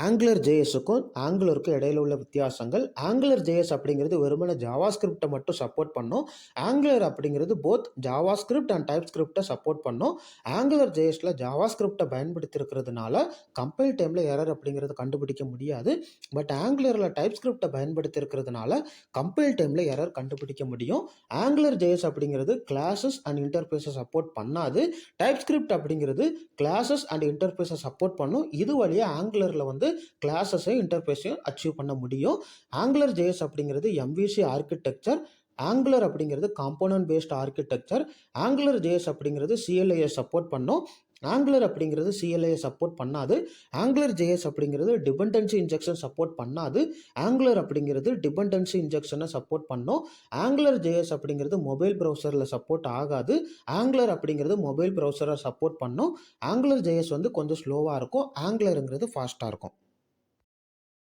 Angular ஜேஎஸ்ஸுக்கும் ஆங்குலருக்கும் இடையில உள்ள வித்தியாசங்கள். ஆங்குலர் ஜேஎஸ் அப்படிங்கிறது வெறுமனே ஜாவாஸ்கிரிப்ட்டை மட்டும் சப்போர்ட் பண்ணும். ஆங்குலர் அப்படிங்கிறது போத் ஜாவாஸ்கிரிப்ட் அண்ட் டைப்ஸ்கிரிப்ட்டை சப்போர்ட் பண்ணும். ஆங்குலர் ஜேஎஸ்ல ஜாவாஸ்கிரிப்ட்டை பயன்படுத்தி இருக்கிறதுனால கம்பைல் டைமில் எரர் அப்படிங்கிறது கண்டுபிடிக்க முடியாது. பட் ஆங்குலரில் டைப்ஸ்கிரிப்ட்டை பயன்படுத்தி இருக்கிறதுனால கம்பைல் டைமில் எரர் கண்டுபிடிக்க முடியும். ஆங்குலர் ஜேஎஸ் அப்படிங்கிறது கிளாஸஸ் அண்ட் இன்டர்ஃபேஸை சப்போர்ட் பண்ணாது. டைப்ஸ்கிரிப்ட் அப்படிங்கிறது கிளாஸஸ் அண்ட் இன்டர்ஃபேஸை சப்போர்ட் பண்ணும். இது வழியாக ஆங்குலரில் கிளாஸஸையும் இன்டர்ஃபேஸையும் அச்சீவ் பண்ண முடியும். ஆங்குலர் ஜேஎஸ் அப்படிங்கிறது எம்விசி ஆர்கிடெக்சர். ஆங்குலர் அப்படிங்கிறது component based architecture. Angular JS அப்படிங்கிறது சிஎல்ஐயை சப்போர்ட் பண்ணும். ஆங்குலர் அப்படிங்கிறது சிஎல்ஐயை சப்போர்ட் பண்ணாது. ஆங்குலர் ஜேஎஸ் அப்படிங்கிறது டிபெண்டன்சி இன்ஜெக்ஷன் சப்போர்ட் பண்ணாது. ஆங்குலர் அப்படிங்கிறது டிபெண்டன்சி இன்ஜெக்ஷனை சப்போர்ட் பண்ணும். ஆங்குலர் ஜேஎஸ் அப்படிங்கிறது மொபைல் ப்ரௌசரில் சப்போர்ட் ஆகாது. ஆங்குலர் அப்படிங்கிறது மொபைல் ப்ரௌசரை சப்போர்ட் பண்ணும். ஆங்குலர் ஜேஎஸ் கொஞ்சம் ஸ்லோவாக இருக்கும். ஆங்குலருங்கிறது ஃபாஸ்ட்டாக இருக்கும்.